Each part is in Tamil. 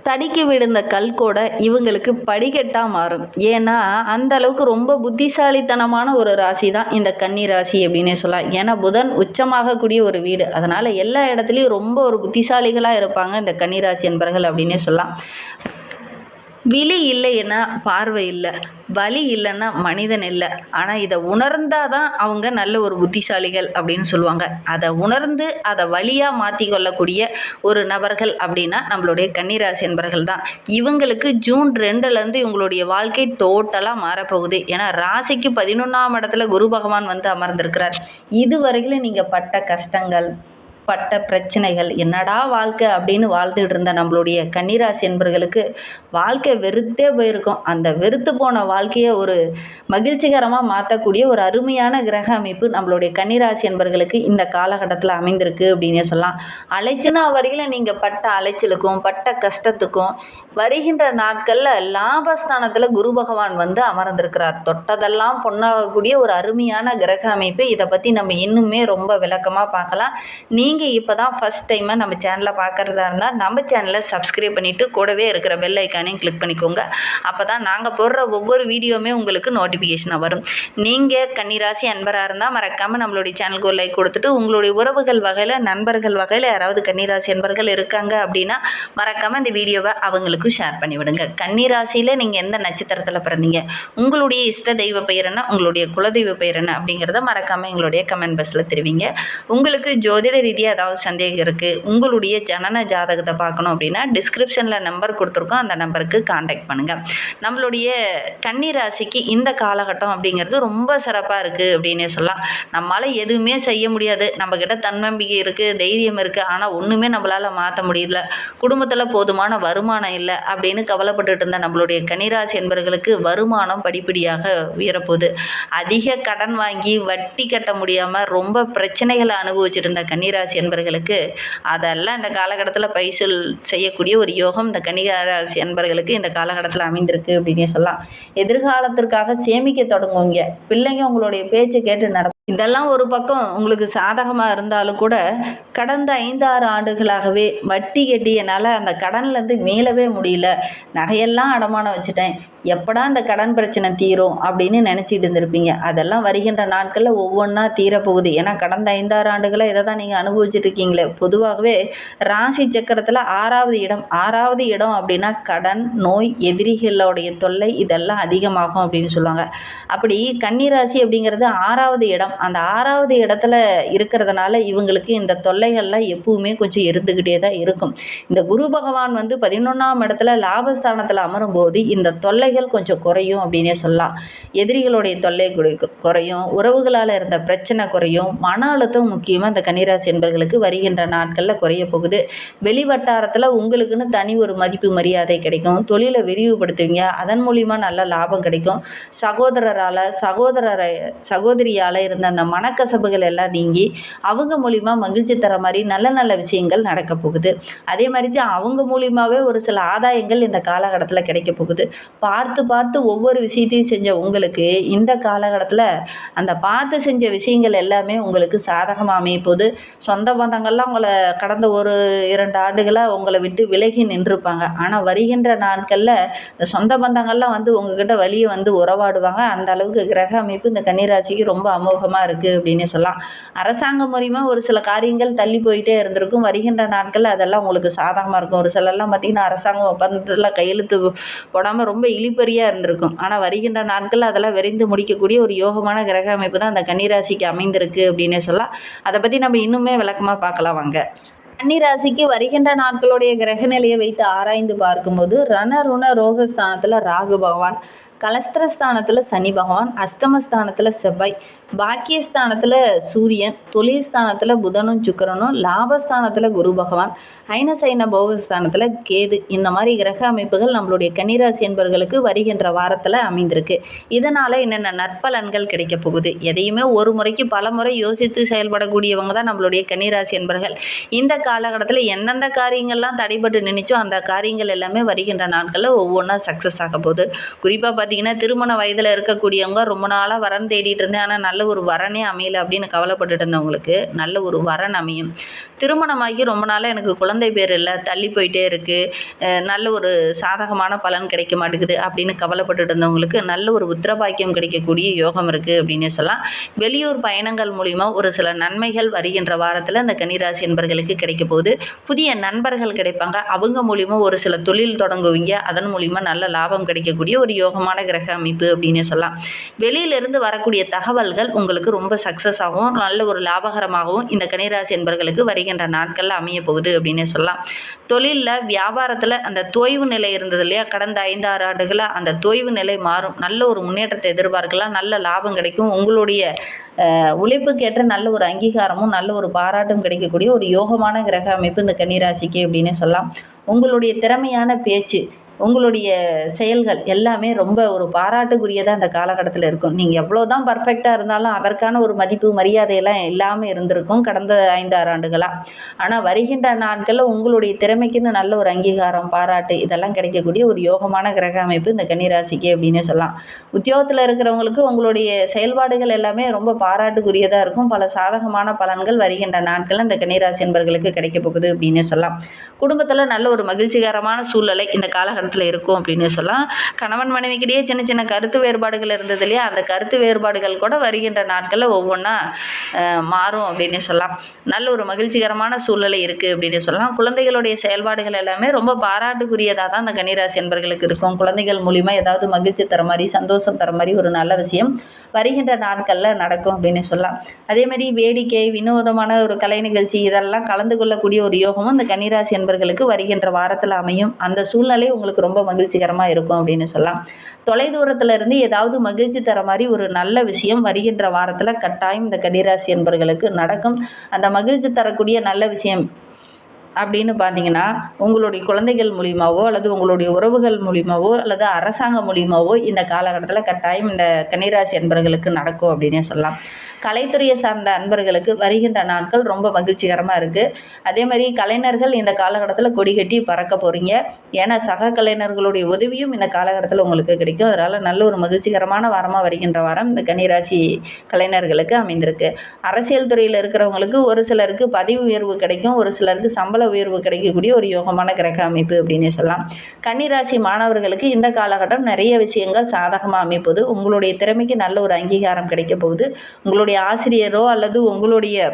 தடுக்கி விழுந்த கல் கூட இவங்களுக்கு படிக்கட்டாக மாறும். ஏன்னா அந்த அளவுக்கு ரொம்ப புத்திசாலித்தனமான ஒரு ராசி தான் இந்த கன்னி ராசி அப்படின்னே சொல்லலாம். ஏன்னா புதன் உச்சமாகக்கூடிய ஒரு வீடு, அதனால் எல்லா இடத்துலையும் ரொம்ப ஒரு புத்திசாலிகளாக இருப்பாங்க இந்த கன்னி ராசி என்பர்கள் அப்படின்னே சொல்லலாம். விழி இல்லைன்னா பார்வை இல்லை, வலி இல்லைன்னா மனிதன் இல்லை. ஆனால் இதை உணர்ந்தால் தான் அவங்க நல்ல ஒரு புத்திசாலிகள் அப்படின்னு சொல்லுவாங்க. அதை உணர்ந்து அதை வழியாக மாற்றி கொள்ளக்கூடிய ஒரு நபர்கள் அப்படின்னா நம்மளுடைய கன்னிராசி என்பர்கள் தான். இவங்களுக்கு ஜூன் 2லேருந்து இவங்களுடைய வாழ்க்கை டோட்டலாக மாறப்போகுது. ஏன்னா ராசிக்கு 11ஆம் இடத்துல குரு பகவான் வந்து அமர்ந்திருக்கிறார். இதுவரையிலும் நீங்கள் பட்ட கஷ்டங்கள், பட்ட பிரச்சனைகள், என்னடா வாழ்க்கை அப்படின்னு வாழ்ந்துட்டு இருந்த நம்மளுடைய கன்னிராசி என்பர்களுக்கு வாழ்க்கை வெறுத்தே போயிருக்கும். அந்த வெறுத்து போன வாழ்க்கையை ஒரு மகிழ்ச்சிகரமாக மாற்றக்கூடிய ஒரு அருமையான கிரக அமைப்பு நம்மளுடைய கன்னிராசி என்பர்களுக்கு இந்த காலகட்டத்தில் அமைந்திருக்கு அப்படின்னே சொல்லலாம். அலைச்சனா வரையில் நீங்கள் பட்ட அலைச்சலுக்கும் பட்ட கஷ்டத்துக்கும் வருகின்ற நாட்களில் லாபஸ்தானத்தில் குரு பகவான் வந்து அமர்ந்திருக்கிறார். தொட்டதெல்லாம் பொண்ணாகக்கூடிய ஒரு அருமையான கிரக அமைப்பு. இதை பற்றி நம்ம இன்னுமே ரொம்ப விளக்கமாக பார்க்கலாம். நீங்கள் இப்போ தான் ஃபஸ்ட் டைமாக நம்ம சேனலை பார்க்குறதா இருந்தால் நம்ம சேனலை சப்ஸ்கிரைப் பண்ணிவிட்டு கூடவே இருக்கிற பெல் ஐக்கானையும் கிளிக் பண்ணிக்கோங்க. அப்போ தான் நாங்கள் போடுற ஒவ்வொரு வீடியோவுமே உங்களுக்கு நோட்டிஃபிகேஷனாக வரும். நீங்கள் கன்னிராசி அன்பராக இருந்தால் மறக்காமல் நம்மளுடைய சேனலுக்கு ஒரு லைக் கொடுத்துட்டு, உங்களுடைய உறவுகள் வகையில், நண்பர்கள் வகையில் யாராவது கன்னிராசி அன்பர்கள் இருக்காங்க அப்படின்னா மறக்காமல் இந்த வீடியோவை அவங்களுக்கும் ஷேர் பண்ணிவிடுங்க. கன்னிராசியில் நீங்கள் எந்த நட்சத்திரத்தில் பிறந்தீங்க, உங்களுடைய இஷ்ட தெய்வ பெயர் என்ன, உங்களுடைய குலதெய்வ பெயர் என்ன அப்படிங்கிறத மறக்காமல் எங்களுடைய கமெண்ட் பாக்ஸில் தெரிவிங்க. உங்களுக்கு ஜோதிட ரீதியாக ஏதாவது சந்தேகம் இருக்குது, உங்களுடைய ஜனன ஜாதகத்தை பார்க்கணும் அப்படின்னா டிஸ்கிரிப்ஷனில் நம்பர் கொடுத்துருக்கோம், அந்த நம்பருக்கு காண்டாக்ட் பண்ணுங்கள். நம்மளுடைய கன்னி ராசிக்கு இந்த காலகட்டம் அப்படிங்கிறது ரொம்ப சிறப்பாக இருக்குது அப்படின்னே சொல்லலாம். நம்மளால் எதுவுமே செய்ய முடியாது, நம்மக்கிட்ட தன்னம்பிக்கை இருக்குது, தைரியம் இருக்குது, ஆனால் ஒன்றுமே நம்மளால் மாற்ற முடியல, குடும்பத்தில் போதுமான வருமானம் இல்லை அப்படின்னு கவலைப்பட்டுட்டு இருந்த நம்மளுடைய கன்னிராசி என்பவர்களுக்கு வருமானம் படிப்படியாக உயரப்போகுது. அதிக கடன் வாங்கி வட்டி கட்ட முடியாமல் ரொம்ப பிரச்சனைகளை அனுபவிச்சுட்டு இருந்த கன்னிராசி என்பர்களுக்கு அதெல்லாம் இந்த காலகட்டத்தில் பைசூல் செய்யக்கூடிய ஒரு யோகம் இந்த கன்னிராசி என்பர்களுக்கு இந்த காலகட்டத்தில் அமைந்திருக்கு அப்படின்னே சொல்லலாம். எதிர்காலத்திற்காக சேமிக்க தொடங்குவீங்க. பிள்ளைங்க உங்களுடைய பேச்சை கேட்டு நடக்கும். இதெல்லாம் ஒரு பக்கம் உங்களுக்கு சாதகமாக இருந்தாலும் கூட கடந்த 5-6 ஆண்டுகளாகவே வட்டி கட்டி என்னால் அந்த கடன்லேருந்து மீளவே முடியல, நகையெல்லாம் அடமானம் வச்சுட்டேன், எப்படா இந்த கடன் பிரச்சனை தீரும் அப்படின்னு நினச்சிட்டு இருந்திருப்பீங்க. அதெல்லாம் வருகின்ற நாட்களில் ஒவ்வொன்றா தீரப்போகுது. ஏன்னா கடந்த 5-6 ஆண்டுகளாக இதை தான் நீங்கள் அனுபவிச்சுட்டு இருக்கீங்களே. பொதுவாகவே ராசி சக்கரத்தில் 6வது இடம் அப்படின்னா கடன், நோய், எதிரிகளுடைய தொல்லை இதெல்லாம் அதிகமாகும் அப்படின்னு சொல்லுவாங்க. அப்படி கன்னிராசி அப்படிங்கிறது 6வது இடம். அந்த 6வது இடத்துல இருக்கிறதுனால இவங்களுக்கு இந்த தொல்லைகள்லாம் எப்பவுமே கொஞ்சம் இருந்துக்கிட்டே தான் இருக்கும். இந்த குரு பகவான் வந்து 11ஆம் இடத்துல லாபஸ்தானத்தில் அமரும் போது இந்த தொல்லைகள் கொஞ்சம் குறையும் அப்படின்னே சொல்லலாம். எதிரிகளுடைய தொல்லை குறையும், உறவுகளால் இருந்த பிரச்சனை குறையும், மன அழுத்தம் முக்கியமாக இந்த கன்னிராசி என்பர்களுக்கு வருகின்ற நாட்களில் குறைய போகுது. வெளி வட்டாரத்தில் உங்களுக்குன்னு தனி ஒரு மதிப்பு மரியாதை கிடைக்கும், தொழிலை விரிவுபடுத்துவீங்க, அதன் மூலிமா நல்ல லாபம் கிடைக்கும். சகோதரியால் இருந்த அந்த மனக்கசப்புகள் எல்லாம் நீங்கி அவங்க மூலிமா மகிழ்ச்சி தர மாதிரி நல்ல நல்ல விஷயங்கள் நடக்க போகுது. அதே மாதிரி தான் அவங்க மூலிமாவே ஒரு சில ஆதாயங்கள் இந்த காலகட்டத்தில் கிடைக்க போகுது. பார்த்து ஒவ்வொரு விஷயத்தையும் செஞ்ச உங்களுக்கு இந்த காலகட்டத்தில் அந்த பார்த்து செஞ்ச விஷயங்கள் எல்லாமே உங்களுக்கு சாதகமாக அமைய போகுது. சொந்த பந்தங்கள்லாம் உங்களை கடந்த ஒரு 2 ஆண்டுகளாக உங்களை விட்டு விலகி நின்றுருப்பாங்க. ஆனால் வருகின்ற நாட்களில் இந்த சொந்த பந்தங்கள்லாம் வந்து உங்ககிட்ட வழியே வந்து உறவாடுவாங்க. அந்த அளவுக்கு கிரக அமைப்பு இந்த கன்னிராசிக்கு ரொம்ப அமோகமாக இருக்குது அப்படின்னே சொல்லலாம். அரசாங்கம் மூலிமா ஒரு சில காரியங்கள் தள்ளி போயிட்டே இருந்திருக்கும். வருகின்ற நாட்கள் அதெல்லாம் உங்களுக்கு சாதகமாக இருக்கும். ஒரு சிலர்லாம் பார்த்திங்கன்னா அரசாங்கம் ஒப்பந்தத்தில் கையெழுத்து போடாமல் ரொம்ப இழிப்பறியாக இருந்திருக்கும். ஆனால் வருகின்ற நாட்கள் அதெல்லாம் விரைந்து முடிக்கக்கூடிய ஒரு யோகமான கிரக அமைப்பு தான் அந்த கன்னிராசிக்கு அமைந்திருக்கு அப்படின்னே சொல்லலாம். அதை பற்றி நம்ம இன்னுமே விளக்கமாக பார்க்கலாம் வாங்க. கன்னிராசிக்கு வருகின்ற நாட்களுடைய கிரக நிலையை வைத்து ஆராய்ந்து பார்க்கும்போது ரணருண ரோகஸ்தானத்தில் ராகு பகவான், கலஸ்திரஸ்தானத்தில் சனி பகவான், அஷ்டமஸ்தானத்தில் செவ்வாய், பாக்கியஸ்தானத்தில் சூரியன், தொழில் ஸ்தானத்தில் புதனும் சுக்கிரனும், லாபஸ்தானத்தில் குரு பகவான், ஐனசைன போகஸ்தானத்தில் கேது, இந்த மாதிரி கிரக அமைப்புகள் நம்மளுடைய கன்னிராசி என்பவர்களுக்கு வருகின்ற வாரத்தில் அமைந்திருக்கு. இதனால் என்னென்ன நற்பலன்கள் கிடைக்க போகுது, எதையுமே ஒரு முறைக்கு பல முறை யோசித்து செயல்படக்கூடியவங்க தான் நம்மளுடைய கன்னிராசி என்பவர்கள். இந்த காலகட்டத்தில் எந்தெந்த காரியங்கள்லாம் தடைபட்டு நின்றுச்சோ அந்த காரியங்கள் எல்லாமே வருகின்ற நாட்களில் ஒவ்வொன்றா சக்ஸஸ் ஆக போகுது. குறிப்பாக பார்த்திங்கன்னா திருமண வயதில் இருக்கக்கூடியவங்க ரொம்ப நாளாக வரன் தேடிட்டு இருந்தேன், ஆனால் நல்ல ஒரு வரனே அமையல அப்படின்னு கவலைப்பட்டுட்டு இருந்தவங்களுக்கு நல்ல ஒரு வரன் அமையும். திருமணமாகி ரொம்ப நாளாக எனக்கு குழந்தை பேர் இல்லை, தள்ளி போயிட்டே இருக்குது, நல்ல ஒரு சாதகமான பலன் கிடைக்க மாட்டேங்குது அப்படின்னு கவலைப்பட்டுட்டு இருந்தவங்களுக்கு நல்ல ஒரு உத்திரபாக்கியம் கிடைக்கக்கூடிய யோகம் இருக்குது அப்படின்னு சொல்லலாம். வெளியூர் பயணங்கள் மூலிமா ஒரு சில நன்மைகள் வருகின்ற வாரத்தில் அந்த கன்னிராசி என்பர்களுக்கு கிடைக்க போகுது. புதிய நண்பர்கள் கிடைப்பாங்க, அவங்க மூலிமா ஒரு சில தொழில் தொடங்குவீங்க, அதன் மூலிமா நல்ல லாபம் கிடைக்கக்கூடிய ஒரு யோகமான கிரக அமைப்பு அப்படின்னு சொல்லலாம். வெளியிலிருந்து வரக்கூடிய தகவல்கள் உங்களுக்கு ரொம்ப சக்ஸஸ் ஆகும், நல்ல ஒரு லாபகரமாகவும் இந்த கன்னிராசி என்பர்களுக்கு வருகின்ற நாட்களில் அமைய போகுது அப்படின்னு சொல்லலாம். தொழிலில் வியாபாரத்தில் அந்த தொய்வு நிலை இருந்தது இல்லையா, கடந்த 5-6 ஆண்டுகளாக அந்த தொய்வு நிலை மாறும், நல்ல ஒரு முன்னேற்றத்தை எதிர்பார்க்கலாம், நல்ல லாபம் கிடைக்கும், உங்களுடைய உழைப்புக்கேற்ற நல்ல ஒரு அங்கீகாரமும் நல்ல ஒரு பாராட்டும் கிடைக்கக்கூடிய ஒரு யோகமான கிரக அமைப்பு இந்த கன்னிராசிக்கு அப்படின்னு சொல்லலாம். உங்களுடைய திறமையான பேச்சு, உங்களுடைய செயல்கள் எல்லாமே ரொம்ப ஒரு பாராட்டுக்குரியதாக அந்த காலகட்டத்தில் இருக்கும். நீங்கள் எவ்வளோ தான் பர்ஃபெக்டாக இருந்தாலும் அதற்கான ஒரு மதிப்பு மரியாதையெல்லாம் இல்லாமல் இருந்திருக்கும் கடந்த 5-6 ஆண்டுகளாக. ஆனால் வருகின்ற நாட்களில் உங்களுடைய திறமைக்குன்னு நல்ல ஒரு அங்கீகாரம், பாராட்டு இதெல்லாம் கிடைக்கக்கூடிய ஒரு யோகமான கிரக அமைப்பு இந்த கன்னிராசிக்கு அப்படின்னு சொல்லலாம். உத்தியோகத்தில் இருக்கிறவங்களுக்கு உங்களுடைய செயல்பாடுகள் எல்லாமே ரொம்ப பாராட்டுக்குரியதாக இருக்கும். பல சாதகமான பலன்கள் வருகின்ற நாட்களில் இந்த கன்னிராசி என்பர்களுக்கு கிடைக்க போகுது அப்படின்னு சொல்லலாம். குடும்பத்தில் நல்ல ஒரு மகிழ்ச்சிகரமான சூழ்நிலை இந்த காலகட்டத்தில் இருக்கும் அப்படின்னு சொல்லலாம். கணவன் மனைவிக்கிடையே சின்ன சின்ன கருத்து வேறுபாடுகள் இருந்தது இல்லையா, அந்த கருத்து வேறுபாடுகள் கூட வருகின்ற நாட்களில் ஒவ்வொன்றா மாறும் அப்படின்னு சொல்லலாம். நல்ல ஒரு மகிழ்ச்சிகரமான சூழ்நிலை இருக்குது அப்படின்னு சொல்லலாம். குழந்தைகளுடைய செயல்பாடுகள் எல்லாமே ரொம்ப பாராட்டுக்குரியதாக தான் அந்த கன்னிராசி என்பர்களுக்கு இருக்கும். குழந்தைகள் மூலிமா ஏதாவது மகிழ்ச்சி தர மாதிரி, சந்தோஷம் தர மாதிரி ஒரு நல்ல விஷயம் வருகின்ற நாட்களில் நடக்கும் அப்படின்னு சொல்லலாம். அதேமாதிரி வேடிக்கை, வினோதமான ஒரு கலை நிகழ்ச்சி இதெல்லாம் கலந்து கொள்ளக்கூடிய ஒரு யோகமும் இந்த கன்னிராசி என்பர்களுக்கு வருகின்ற வாரத்தில் அமையும். அந்த சூழ்நிலை உங்களுக்கு ரொம்ப மகிழ்ச்சிகரமாக இருக்கும் அப்படின்னு சொல்லலாம். தொலைதூரத்தில் இருந்து ஏதாவது மகிழ்ச்சி தர மாதிரி ஒரு நல்ல விஷயம் வருகின்ற வாரத்தில் கட்டாயம் இந்த கன்னிராசி என்பர்களுக்கு நடக்கும். அந்த மகிழ்ச்சி தரக்கூடிய நல்ல விஷயம் அப்படின்னு பார்த்தீங்கன்னா, உங்களுடைய குழந்தைகள் மூலிமாவோ அல்லது உங்களுடைய உறவுகள் மூலிமாவோ அல்லது அரசாங்கம் மூலிமாவோ இந்த காலகட்டத்தில் கட்டாயம் இந்த கன்னிராசி அன்பர்களுக்கு நடக்கும் அப்படின்னே சொல்லலாம். கலைத்துறையை சார்ந்த அன்பர்களுக்கு வருகின்ற நாட்கள் ரொம்ப மகிழ்ச்சிகரமாக இருக்குது. அதே மாதிரி கலைஞர்கள் இந்த காலகட்டத்தில் கொடி கட்டி பறக்க போகிறீங்க. ஏன்னா சக கலைஞர்களுடைய உதவியும் இந்த காலகட்டத்தில் உங்களுக்கு கிடைக்கும். அதனால் நல்ல ஒரு மகிழ்ச்சிகரமான வாரமாக வருகின்ற வாரம் இந்த கன்னிராசி கலைஞர்களுக்கு அமைந்திருக்கு. அரசியல் துறையில் இருக்கிறவங்களுக்கு ஒரு சிலருக்கு பதவி உயர்வு கிடைக்கும், ஒரு சிலருக்கு சம்பள உயர்வு கிடைக்கக்கூடிய ஒரு யோகமான கிரக அமைப்பு அப்படின்னு சொல்லலாம். கன்னிராசி மாணவர்களுக்கு இந்த காலகட்டம் நிறைய விஷயங்கள் சாதகமாக அமைப்போது. உங்களுடைய திறமைக்கு நல்ல ஒரு அங்கீகாரம் கிடைக்க போகுது. உங்களுடைய ஆசிரியரோ அல்லது உங்களுடைய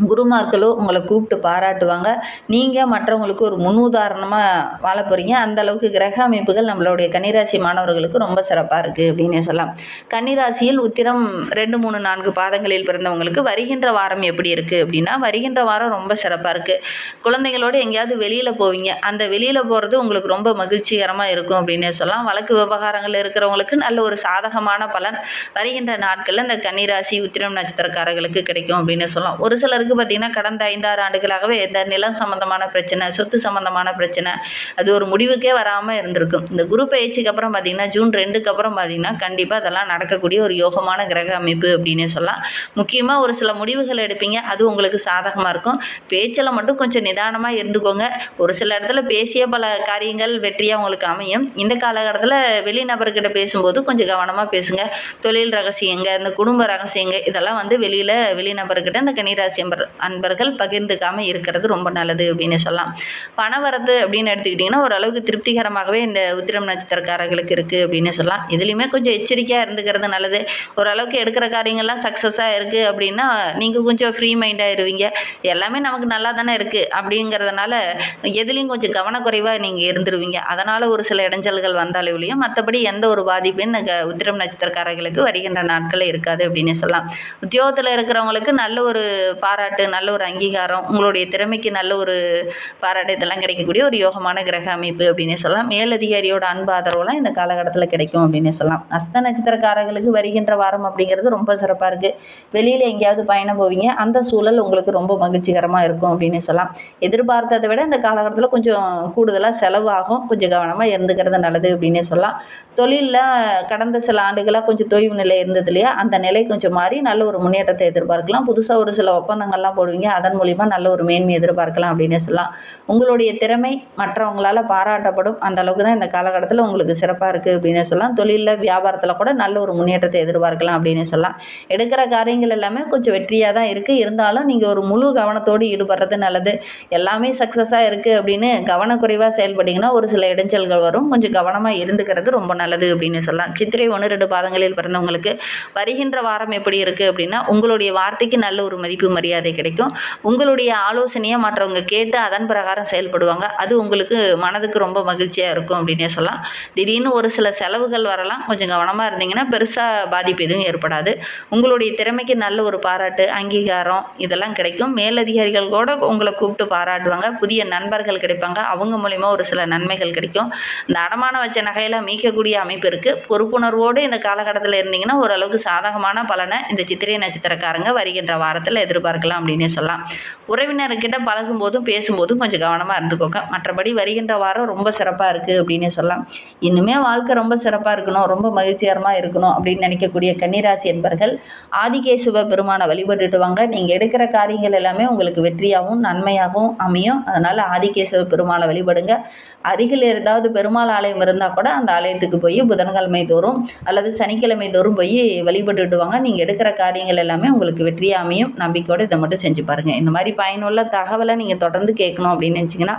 குருமார்களோ உங்களை கூப்பிட்டு பாராட்டுவாங்க. நீங்கள் மற்றவங்களுக்கு ஒரு முன்னுதாரணமாக வாழ போகிறீங்க. அந்தளவுக்கு கிரக அமைப்புகள் நம்மளுடைய கன்னிராசி மாணவர்களுக்கு ரொம்ப சிறப்பாக இருக்குது அப்படின்னே சொல்லலாம். கன்னிராசியில் உத்திரம் 2, 3, 4 பாதங்களில் பிறந்தவங்களுக்கு வருகின்ற வாரம் எப்படி இருக்குது அப்படின்னா, வருகின்ற வாரம் ரொம்ப சிறப்பாக இருக்குது. குழந்தைகளோடு எங்கேயாவது வெளியில் போவீங்க. அந்த வெளியில் போகிறது உங்களுக்கு ரொம்ப மகிழ்ச்சிகரமாக இருக்கும் அப்படின்னே சொல்லலாம். வழக்கு விவகாரங்கள் இருக்கிறவங்களுக்கு நல்ல ஒரு சாதகமான பலன் வருகின்ற நாட்களில் இந்த கன்னிராசி உத்திரம் நட்சத்திரக்காரர்களுக்கு கிடைக்கும் அப்படின்னு சொல்லலாம். ஒரு சிலருக்கு பார்த்தீங்கன்னா கடந்த 5-6 ஆண்டுகளாகவே இந்த நிலம் சம்பந்தமான பிரச்சனை, சொத்து சம்பந்தமான பிரச்சனை அது ஒரு முடிவுக்கே வராமல் இருந்திருக்கும். இந்த குரு பயிற்சிக்கு அப்புறம் பார்த்தீங்கன்னா ஜூன் 2க்கு அப்புறம் பார்த்தீங்கன்னா கண்டிப்பாக அதெல்லாம் நடக்கக்கூடிய ஒரு யோகமான கிரக அமைப்பு அப்படின்னே சொல்லலாம். முக்கியமாக ஒரு சில முடிவுகள் எடுப்பீங்க, அது உங்களுக்கு சாதகமாக இருக்கும். பேச்சில் மட்டும் கொஞ்சம் நிதானமாக இருந்துக்கோங்க. ஒரு சில இடத்துல பேசிய பல காரியங்கள் வெற்றியாக உங்களுக்கு அமையும். இந்த காலகட்டத்தில் வெளிநபர்கிட்ட பேசும்போது கொஞ்சம் கவனமாக பேசுங்க. தொழில் ரகசியங்க, இந்த குடும்ப ரகசியங்க இதெல்லாம் வெளிநபர்கிட்ட இந்த கன்னிராசி அன்பர்கள் பகிர்ந்துக்காமல் இருக்கிறது ரொம்ப நல்லது அப்படின்னு சொல்லலாம். பணவரத்து அப்படின்னு எடுத்துக்கிட்டிங்கன்னா ஓரளவுக்கு திருப்திகரமாகவே இந்த உத்திரம் நட்சத்திரக்காரர்களுக்கு இருக்குது அப்படின்னு சொல்லலாம். இதுலேயுமே கொஞ்சம் எச்சரிக்கையாக இருந்துக்கிறது நல்லது. ஓரளவுக்கு எடுக்கிற காரியங்கள்லாம் சக்ஸஸாக இருக்குது அப்படின்னா நீங்கள் கொஞ்சம் ஃப்ரீ மைண்டாக இருவீங்க. எல்லாமே நமக்கு நல்லா தானே இருக்குது அப்படிங்கிறதுனால எதுலேயும் கொஞ்சம் கவனக்குறைவாக நீங்கள் இருந்துருவீங்க. அதனால் ஒரு சில இடைஞ்சல்கள் வந்தாலே ஒழிய மற்றபடி எந்த ஒரு பாதிப்பும் இந்த உத்திரம் நட்சத்திரக்காரர்களுக்கு வருகின்ற நாட்களில் இருக்காது அப்படின்னு சொல்லலாம். உத்தியோகத்தில் இருக்கிறவங்களுக்கு நல்ல ஒரு பாராட்டு, நல்ல ஒரு அங்கீகாரம், உங்களுடைய திறமைக்கு நல்ல ஒரு பாராட்டு இதெல்லாம் கிடைக்கக்கூடிய ஒரு யோகமான கிரக அமைப்பு அப்படின்னு சொல்லலாம். மேலதிகாரியோட அன்பு ஆதரவுலாம் இந்த காலகட்டத்தில் கிடைக்கும் அப்படின்னு சொல்லலாம். அஸ்த நட்சத்திரக்காரர்களுக்கு வருகின்ற வாரம் அப்படிங்கிறது ரொம்ப சிறப்பாக இருக்குது. வெளியில் எங்கேயாவது பயணம் போவீங்க, அந்த சூழல் உங்களுக்கு ரொம்ப மகிழ்ச்சிகரமாக இருக்கும் அப்படின்னு சொல்லலாம். எதிர்பார்த்ததை விட இந்த காலகட்டத்தில் கொஞ்சம் கூடுதலாக செலவாகும், கொஞ்சம் கவனமாக இருந்துக்கிறது நல்லது அப்படின்னு சொல்லலாம். தொழிலில் கடந்த சில ஆண்டுகளாக கொஞ்சம் தொய்வு நிலை இருந்தது இல்லையா, அந்த நிலை கொஞ்சம் மாறி நல்ல ஒரு முன்னேற்றத்தை எதிர்பார்க்கலாம். புதுசாக ஒரு சில ஒப்பந்தங்கள் திட்டங்கள்லாம் போடுவீங்க. அதன் மூலிமா நல்ல ஒரு மேன்மை எதிர்பார்க்கலாம் அப்படின்னே சொல்லலாம். உங்களுடைய திறமை மற்றவங்களால் பாராட்டப்படும். அந்த அளவுக்கு தான் இந்த காலகட்டத்தில் உங்களுக்கு சிறப்பாக இருக்குது அப்படின்னே சொல்லலாம். தொழிலில் வியாபாரத்தில் கூட நல்ல ஒரு முன்னேற்றத்தை எதிர்பார்க்கலாம் அப்படின்னே சொல்லலாம். எடுக்கிற காரியங்கள் எல்லாமே கொஞ்சம் வெற்றியாக தான் இருக்குது. இருந்தாலும் நீங்கள் ஒரு முழு கவனத்தோடு ஈடுபடுறது நல்லது. எல்லாமே சக்ஸஸாக இருக்குது அப்படின்னு கவனக்குறைவாக செயல்பட்டிங்கன்னா ஒரு சில இடைஞ்சல்கள் வரும். கொஞ்சம் கவனமாக இருந்துக்கிறது ரொம்ப நல்லது அப்படின்னு சொல்லலாம். சித்திரை 1-2 பாதங்களில் பிறந்தவங்களுக்கு வருகின்ற வாரம் எப்படி இருக்குது அப்படின்னா, உங்களுடைய வார்த்தைக்கு நல்ல ஒரு மதிப்பு மரியாதை கிடைக்கும். உங்களுடைய ஆலோசனையை மற்றவங்க கேட்டு அதன் பிரகாரம் செயல்படுவாங்க. அது உங்களுக்கு மனதுக்கு ரொம்ப மகிழ்ச்சியாக இருக்கும் அப்படின்னே சொல்லலாம். திடீர்னு ஒரு சில செலவுகள் வரலாம். கொஞ்சம் கவனமாக இருந்தீங்கன்னா பெருசாக பாதிப்பு எதுவும் ஏற்படாது. உங்களுடைய திறமைக்கு நல்ல ஒரு பாராட்டு, அங்கீகாரம் இதெல்லாம் கிடைக்கும். மேலதிகாரிகள் கூட உங்களை கூப்பிட்டு பாராட்டுவாங்க. புதிய நண்பர்கள் கிடைப்பாங்க. அவங்க மூலிமா ஒரு சில நன்மைகள் கிடைக்கும். இந்த அடமானம் வச்ச நகையெல்லாம் மீட்கக்கூடிய அமைப்பு இருக்குது. பொறுப்புணர்வோடு இந்த காலகட்டத்தில் இருந்தீங்கன்னா ஓரளவுக்கு சாதகமான பலனை இந்த சித்திரை நட்சத்திரக்காரங்க வருகின்ற வாரத்தில் எதிர்பார்க்கலாம் அப்படின்னே சொல்லலாம். உறவினர்கிட்ட பழகும்போதும் பேசும்போதும் கொஞ்சம் கவனமாக இருந்துக்கோங்க. மற்றபடி வருகின்ற வாரம் ரொம்ப சிறப்பாக இருக்குது அப்படின்னே சொல்லலாம். இன்னுமே வாழ்க்கை ரொம்ப சிறப்பாக இருக்கணும், ரொம்ப மகிழ்ச்சிகரமாக இருக்கணும் அப்படின்னு நினைக்கக்கூடிய கன்னிராசி என்பர்கள் ஆதிகேசுவ பெருமானை வழிபட்டுட்டு வாங்க. நீங்கள் எடுக்கிற காரியங்கள் எல்லாமே உங்களுக்கு வெற்றியாகவும் நன்மையாகவும் அமையும். அதனால் ஆதிகேசுவ பெருமாளை வழிபடுங்க. அருகில் ஏதாவது பெருமாள் ஆலயம் இருந்தால் கூட அந்த ஆலயத்துக்கு போய் புதன்கிழமை தோறும் அல்லது சனிக்கிழமை தோறும் போய் வழிபட்டுட்டு வாங்க. நீங்கள் எடுக்கிற காரியங்கள் எல்லாமே உங்களுக்கு வெற்றியாக அமையும். நம்பிக்கையோடு இதை மட்டும் செஞ்சு பாருங்கள். இந்த மாதிரி பயனுள்ள தகவலை நீங்கள் தொடர்ந்து கேட்கணும் அப்படின்னு நினச்சிங்கன்னா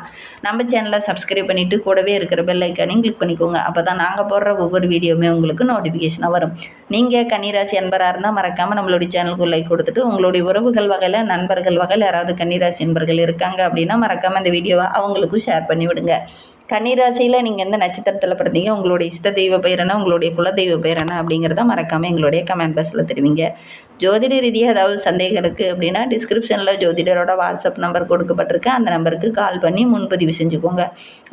நம்ம சேனலை சப்ஸ்கிரைப் பண்ணிவிட்டு கூடவே இருக்கிற பெல் ஐக்கானையும் கிளிக் பண்ணிக்கோங்க. அப்போ தான் நாங்கள் போடுற ஒவ்வொரு வீடியோவுமே உங்களுக்கு நோட்டிஃபிகேஷனாக வரும். நீங்கள் கன்னிராசி அன்பராக இருந்தால் மறக்காமல் நம்மளுடைய சேனலுக்கு லைக் கொடுத்துட்டு உங்களுடைய உறவுகள் வகையில் நண்பர்கள் வகையில் யாராவது கன்னிராசி என்பர்கள் இருக்காங்க அப்படின்னா மறக்காமல் இந்த வீடியோவை அவங்களுக்கும் ஷேர் பண்ணி விடுங்க. கன்னிராசியில் நீங்கள் எந்த நட்சத்திரத்தில் பிறந்தீங்க, உங்களுடைய இஷ்ட தெய்வ பெயர் என்ன, உங்களுடைய குலதெய்வ பெயர் என்ன அப்படிங்கிறத மறக்காமல் எங்களுடைய கமெண்ட் பாக்ஸில் தெரிவிங்க. ஜோதிட ரீதியாக ஏதாவது சந்தேகம் இருக்குது அப்படின்னா டிஸ்கிரிப்ஷனில் ஜோதிடரோட வாட்ஸ்அப் நம்பர் கொடுக்கப்பட்டிருக்கு. அந்த நம்பருக்கு கால் பண்ணி முன்பதிவு செஞ்சுக்கோங்க.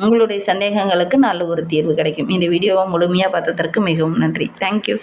உங்களுடைய சந்தேகங்களுக்கு நல்ல ஒரு தீர்வு கிடைக்கும். இந்த வீடியோவை முழுமையாக பார்த்ததற்கு மிகவும் நன்றி. தேங்க்யூ.